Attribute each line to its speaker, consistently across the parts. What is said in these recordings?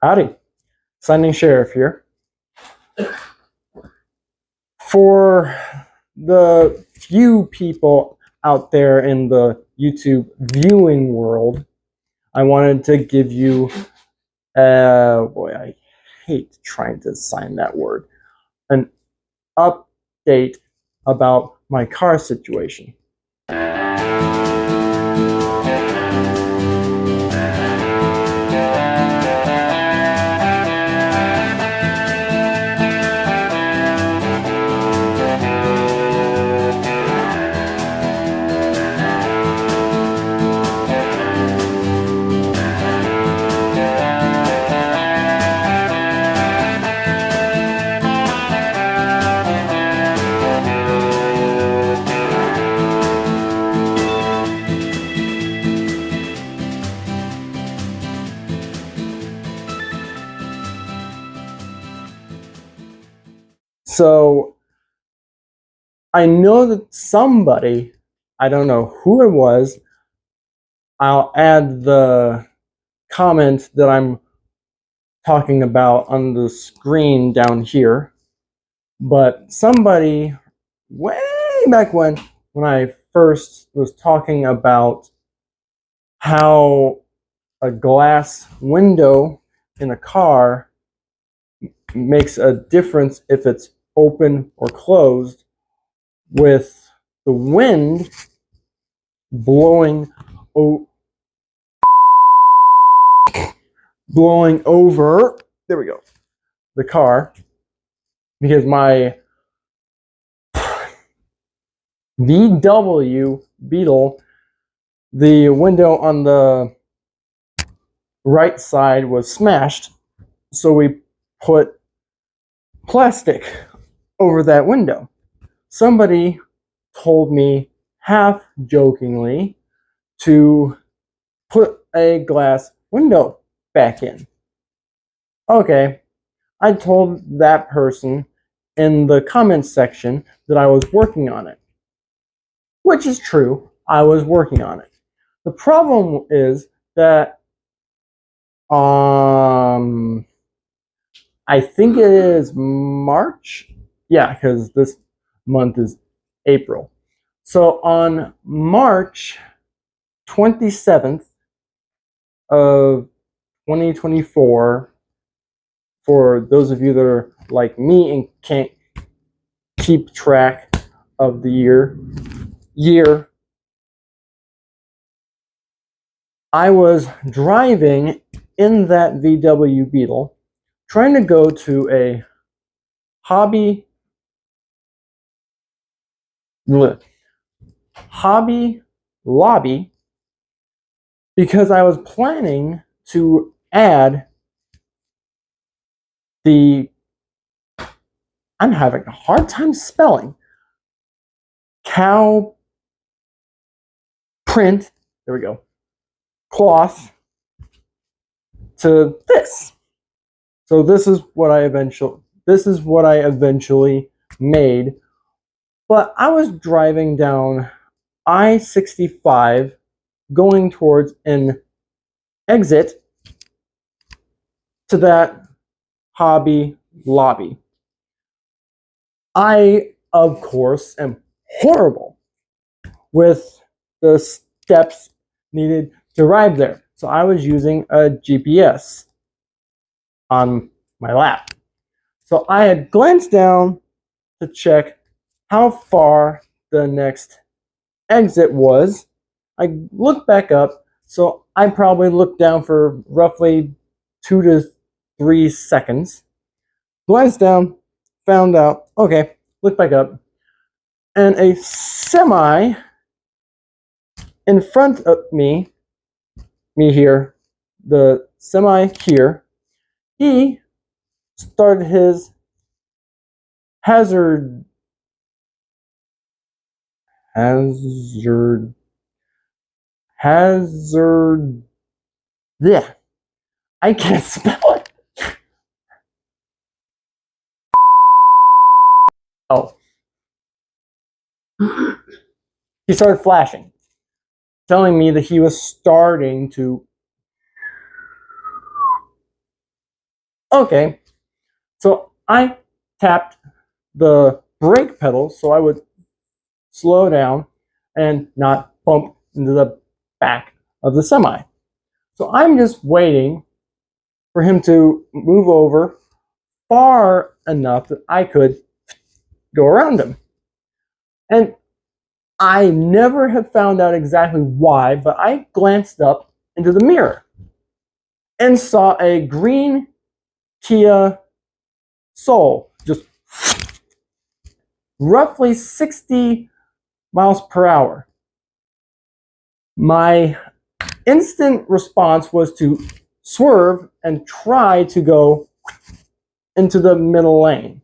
Speaker 1: Howdy, signing sheriff here. For the few people out there in the YouTube viewing world, I wanted to give you, boy, I hate trying to sign that word, an update about my car situation. So I know that somebody, I don't know who it was, I'll add the comment that I'm talking about on the screen down here, but somebody way back when I first was talking about how a glass window in a car makes a difference if it's open or closed, with the wind blowing over, there we go, the car, because my VW Beetle, the window on the right side was smashed, so we put plastic over that window. Somebody told me, half jokingly, to put a glass window back in. Okay, I told that person in the comments section that I was working on it, which is true. I was working on it. The problem is that I think it is March. Yeah, because this month is April. So on March 27th of 2024, for those of you that are like me and can't keep track of the year, I was driving in that VW Beetle, trying to go to a Hobby Lobby because I was planning to add I'm having a hard time spelling, cow print, there we go, cloth to this. So this is what I eventually made. But I was driving down I-65 going towards an exit to that Hobby Lobby. I, of course, am horrible with the steps needed to arrive there. So I was using a GPS on my lap. So I had glanced down to check how far the next exit was. I looked back up, so I probably looked down for roughly 2 to 3 seconds. Glanced down, found out, okay, looked back up, and a semi in front of me here, the semi here, he started his hazard, yeah, I can't spell it. Oh. He started flashing, telling me that he was starting to Okay, so I tapped the brake pedal so I would slow down and not bump into the back of the semi. So I'm just waiting for him to move over far enough that I could go around him. And I never have found out exactly why, but I glanced up into the mirror and saw a green Kia Soul just roughly 60 miles per hour. My instant response was to swerve and try to go into the middle lane.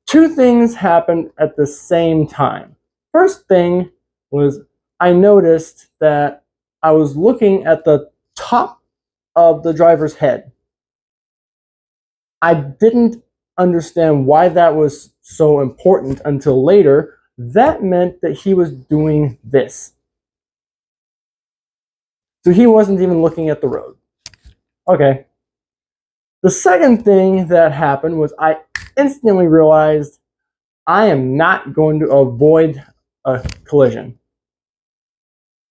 Speaker 1: Two things happened at the same time. First thing was I noticed that I was looking at the top of the driver's head. I didn't understand why that was so important until later. That meant that he was doing this. So he wasn't even looking at the road. Okay. The second thing that happened was I instantly realized I am not going to avoid a collision.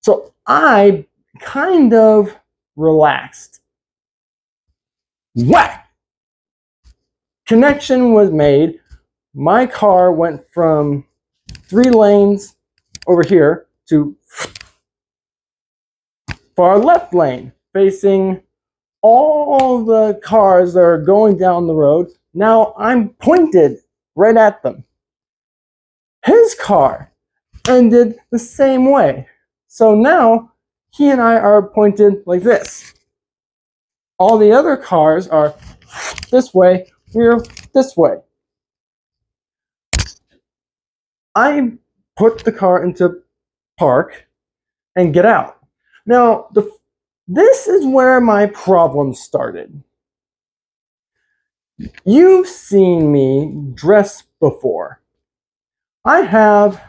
Speaker 1: So I kind of relaxed. Whack! Connection was made. My car went from 3 lanes over here to far left lane, facing all the cars that are going down the road. Now I'm pointed right at them. His car ended the same way. So now he and I are pointed like this. All the other cars are this way, we're this way. I put the car into park and get out. Now, this is where my problem started. You've seen me dress before. I have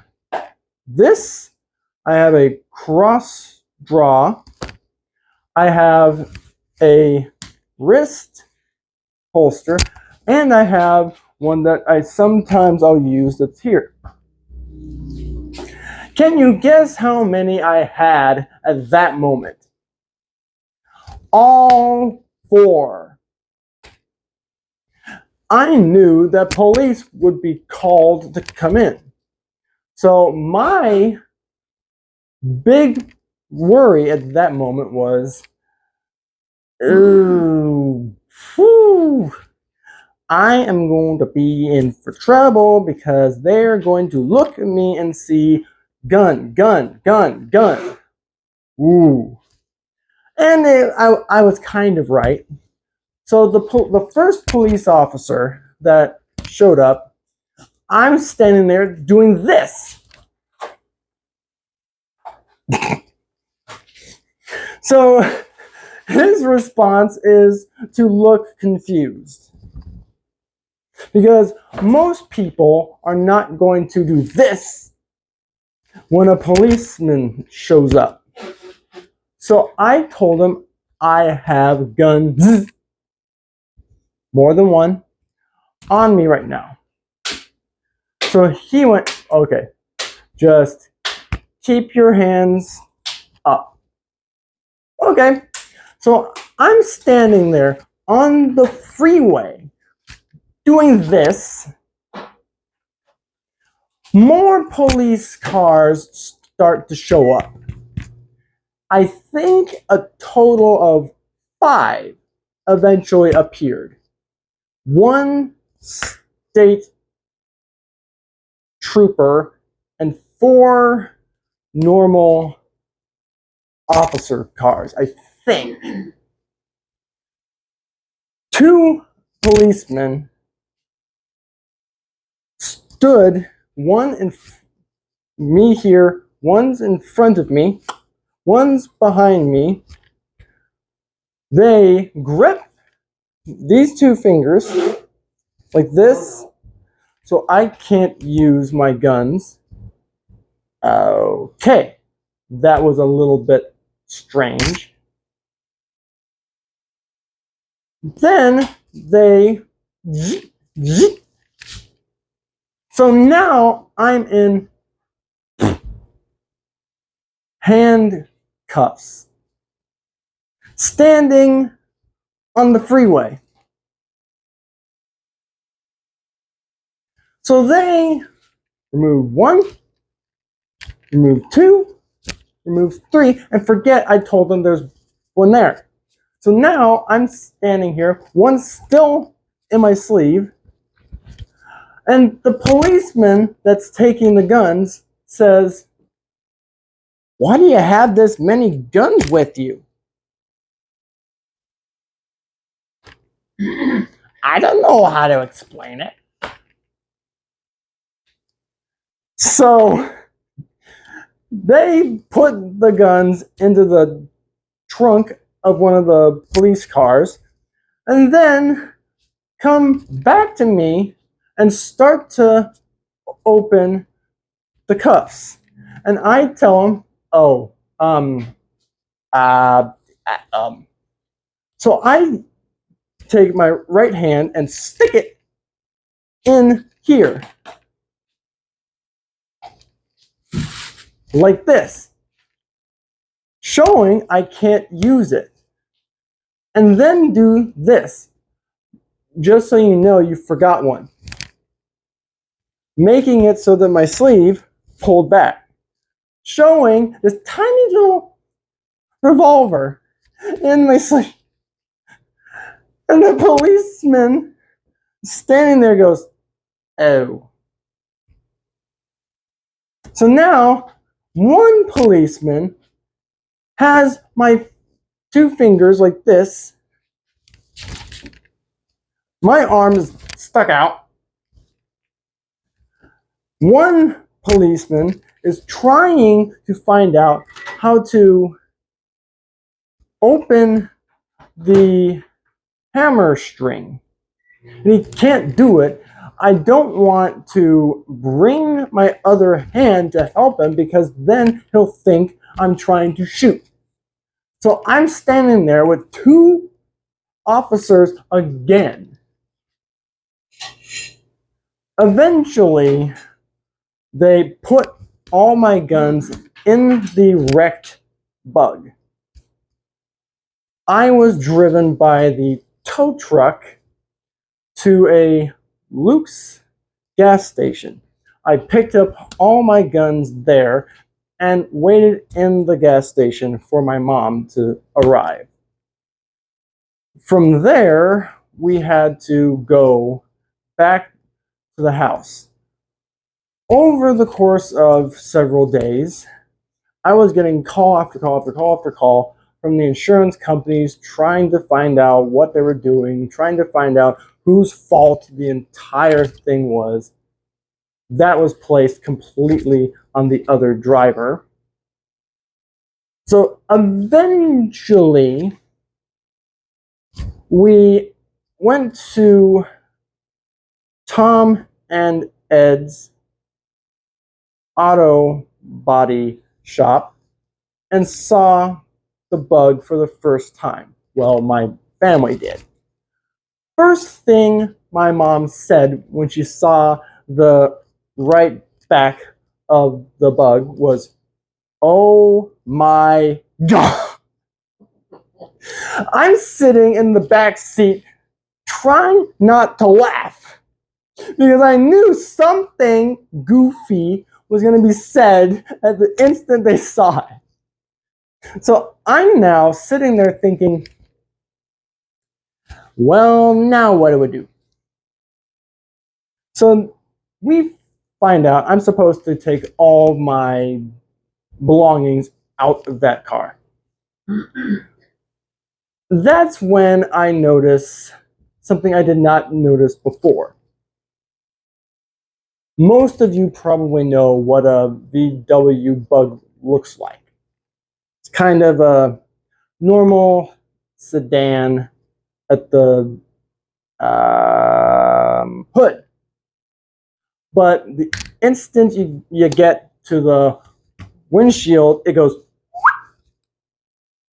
Speaker 1: this. I have a cross draw. I have a wrist holster, and I have one that I'll use that's here. Can you guess how many I had at that moment? All 4. I knew that police would be called to come in. So my big worry at that moment was, ooh, whew, I am going to be in for trouble because they're going to look at me and see gun, gun, gun, gun. Ooh. And I was kind of right. So the first police officer that showed up, I'm standing there doing this. So his response is to look confused. Because most people are not going to do this when a policeman shows up. So I told him I have guns, more than one, on me right now. So he went, okay, just keep your hands up. Okay, so I'm standing there on the freeway doing this. More police cars start to show up. I think a total of 5 eventually appeared. 1 state trooper and 4 normal officer cars, I think. 2 policemen stood, one in me here, one's in front of me, one's behind me. They grip these 2 fingers like this, so I can't use my guns. Okay, that was a little bit strange. Then they... So now I'm in handcuffs, standing on the freeway. So they remove one, remove two, remove three, and forget I told them there's one there. So now I'm standing here, one's still in my sleeve, and the policeman that's taking the guns says, "Why do you have this many guns with you?" I don't know how to explain it. So they put the guns into the trunk of one of the police cars and then come back to me and start to open the cuffs. And I tell them, "Oh, uh, um." So I take my right hand and stick it in here, like this, showing I can't use it. And then do this, just so you know you forgot one, making it so that my sleeve pulled back, showing this tiny little revolver in my sleeve. And the policeman standing there goes, "Oh." So now one policeman has my two fingers like this, my arm is stuck out. One policeman is trying to find out how to open the hammer string, and he can't do it. I don't want to bring my other hand to help him because then he'll think I'm trying to shoot. So I'm standing there with two officers again. Eventually, they put all my guns in the wrecked bug. I was driven by the tow truck to a Luke's gas station. I picked up all my guns there and waited in the gas station for my mom to arrive. From there, we had to go back to the house. Over the course of several days, I was getting call after call after call after call from the insurance companies trying to find out what they were doing, trying to find out whose fault the entire thing was. That was placed completely on the other driver. So eventually, we went to Tom and Ed's auto body shop and saw the bug for the first time. Well, my family did. First thing my mom said when she saw the right back of the bug was, "Oh my God." I'm sitting in the back seat trying not to laugh because I knew something goofy was going to be said at the instant they saw it. So I'm now sitting there thinking, well, now what do we do? So we find out I'm supposed to take all my belongings out of that car. That's when I notice something I did not notice before. Most of you probably know what a VW bug looks like. It's kind of a normal sedan at the hood. But the instant you get to the windshield, it goes,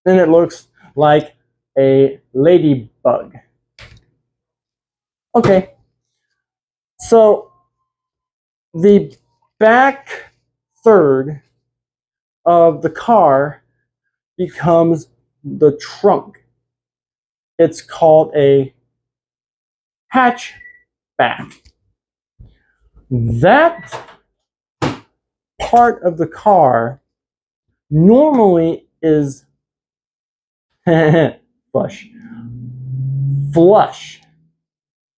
Speaker 1: and it looks like a ladybug. Okay, so the back third of the car becomes the trunk. It's called a hatchback. That part of the car normally is flush. Flush.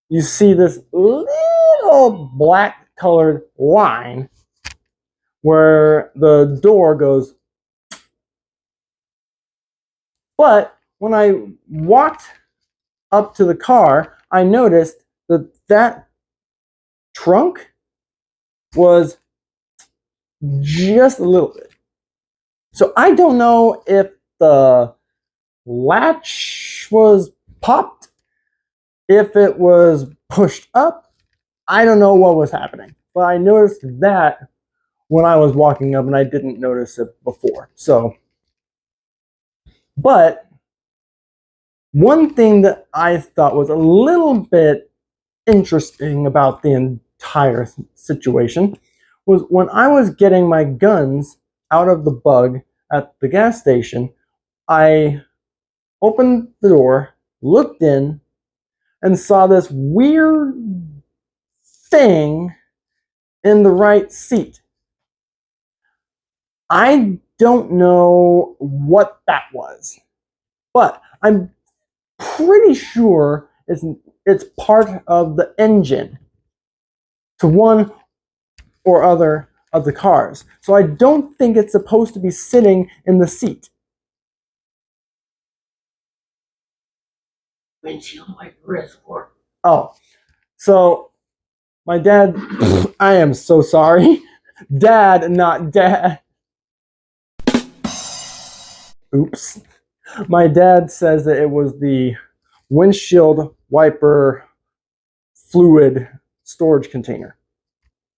Speaker 1: You see this little black colored line where the door goes. But when I walked up to the car, I noticed that that trunk was just a little bit. So I don't know if the latch was popped, if it was pushed up. I don't know what was happening, but I noticed that when I was walking up, and I didn't notice it before. So, but one thing that I thought was a little bit interesting about the entire situation was when I was getting my guns out of the bug at the gas station, I opened the door, looked in, and saw this weird thing in the right seat. I don't know what that was, but I'm pretty sure it's part of the engine to one or other of the cars. So I don't think it's supposed to be sitting in the seat.
Speaker 2: Windshield wiper is for.
Speaker 1: Oh, so my dad, I am so sorry. Dad, not dad. Oops. My dad says that it was the windshield wiper fluid storage container,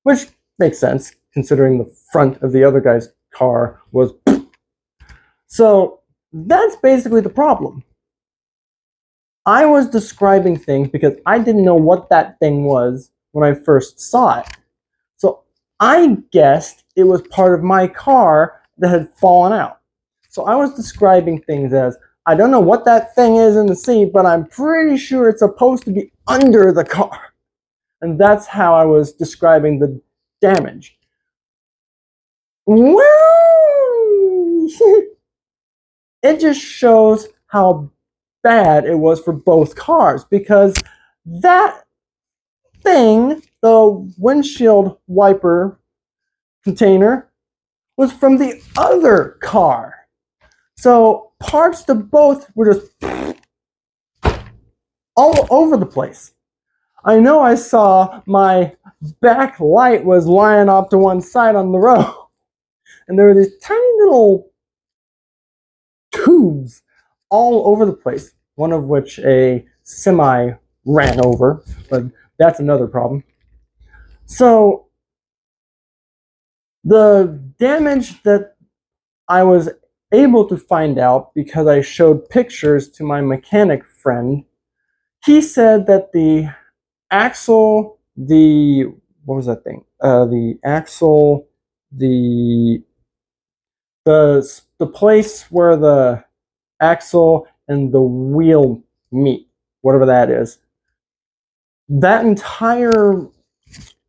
Speaker 1: which makes sense considering the front of the other guy's car was. So that's basically the problem. I was describing things because I didn't know what that thing was when I first saw it. So I guessed it was part of my car that had fallen out. So I was describing things as, I don't know what that thing is in the seat, but I'm pretty sure it's supposed to be under the car. And that's how I was describing the damage. Well, it just shows how bad it was for both cars, because that thing, the windshield wiper container, was from the other car. So parts to both were just all over the place. I know I saw my back light was lying off to one side on the road, and there were these tiny little tubes all over the place, one of which a semi ran over, but that's another problem. So the damage that I was able to find out because I showed pictures to my mechanic friend, he said that the axle, what was that thing? The axle, the the place where the axle and the wheel meet, whatever that is. That entire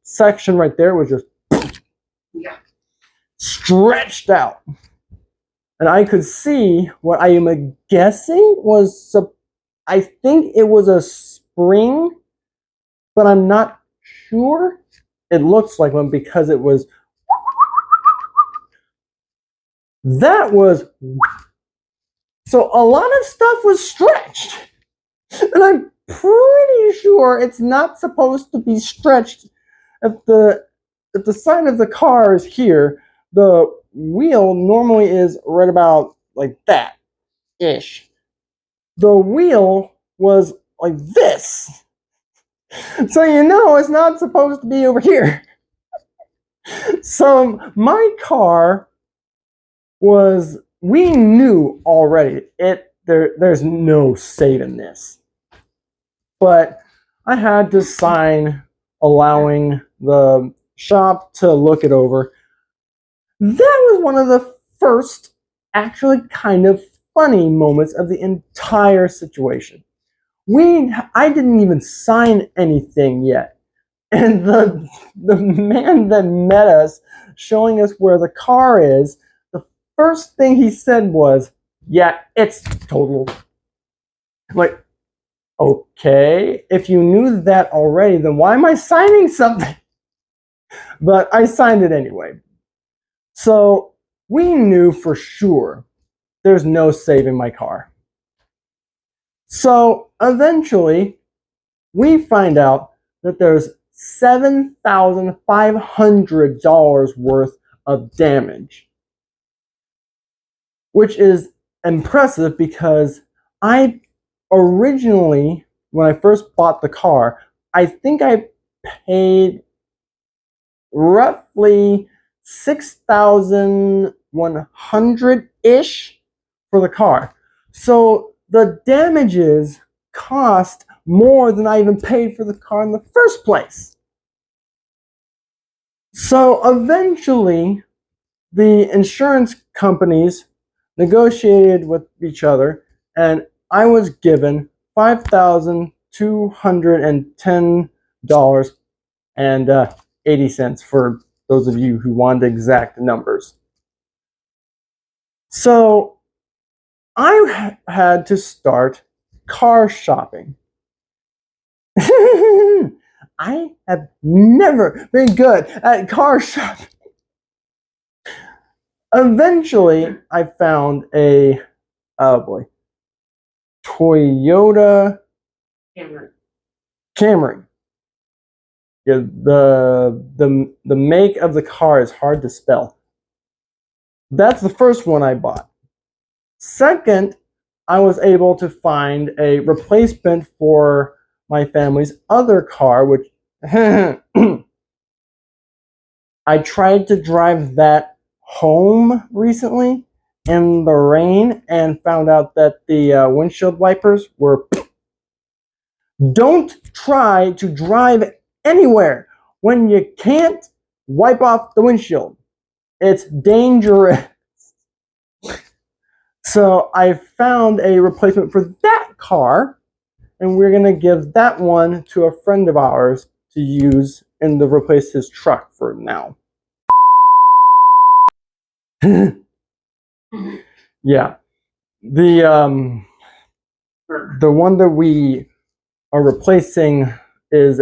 Speaker 1: section right there was just stretched out. And I could see what I am guessing was, I think it was a spring, but I'm not sure. It looks like one because it was, that was, so a lot of stuff was stretched. And I'm pretty sure it's not supposed to be stretched. If the side of the car is here, the wheel normally is right about like that ish. The wheel was like this. So you know it's not supposed to be over here. So my car was, we knew already there's no saving this. But I had to sign allowing the shop to look it over. That was one of the first, actually kind of funny moments of the entire situation. I didn't even sign anything yet. And the man that met us, showing us where the car is, the first thing he said was, "Yeah, it's totaled." I'm like, okay, if you knew that already, then why am I signing something? But I signed it anyway. So we knew for sure there's no saving my car. So eventually, we find out that there's $7,500 worth of damage, which is impressive because I originally, when I first bought the car, I think I paid roughly 6,100 ish for the car. So the damages cost more than I even paid for the car in the first place. So eventually, the insurance companies negotiated with each other, and I was given $5,210.80 for those of you who want exact numbers. So I had to start car shopping. I have never been good at car shopping. Eventually, I found oh boy, Toyota Camry. Yeah, the make of the car is hard to spell. That's the first one I bought. Second, I was able to find a replacement for my family's other car, which I tried to drive that home recently in the rain and found out that the windshield wipers were. Don't try to drive anywhere when you can't wipe off the windshield. It's dangerous. So I found a replacement for that car, and we're going to give that one to a friend of ours to use and to replace his truck for now. Yeah. The one that we are replacing is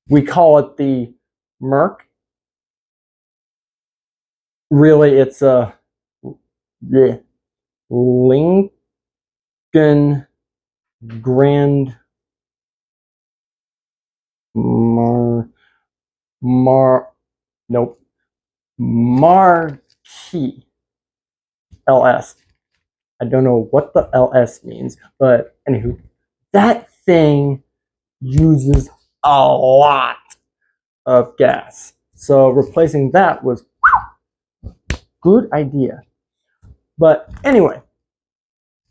Speaker 1: we call it the Merc. Really, it's a Lincoln Grand nope, Marquis LS. I don't know what the LS means, but anywho, that thing uses a lot of gas. So replacing that was a good idea. But anyway,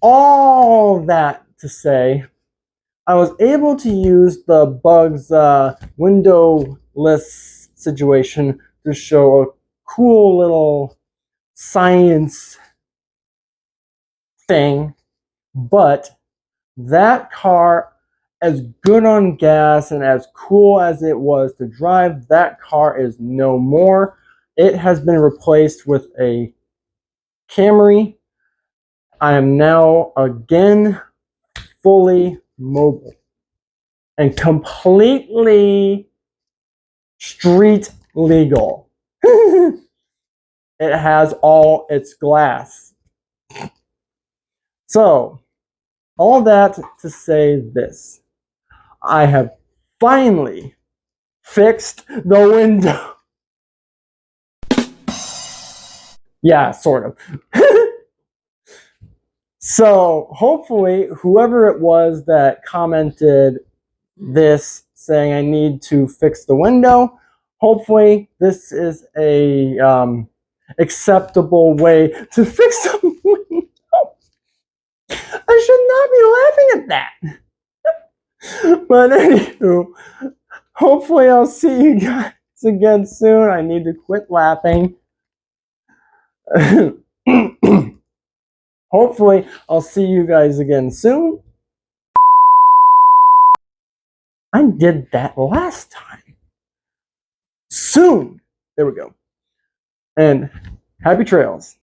Speaker 1: all that to say, I was able to use the Bugs windowless situation to show a cool little science thing, but that car, as good on gas and as cool as it was to drive, that car is no more. It has been replaced with a Camry. I am now again fully mobile and completely street legal. It has all its glass. So, all that to say this. I have finally fixed the window. Yeah, sort of. So, hopefully, whoever it was that commented this saying I need to fix the window, hopefully this is a acceptable way to fix the window. I should not be laughing at that. But anywho, hopefully I'll see you guys again soon. I need to quit laughing. Hopefully I'll see you guys again soon. I did that last time. Soon. There we go. And happy trails.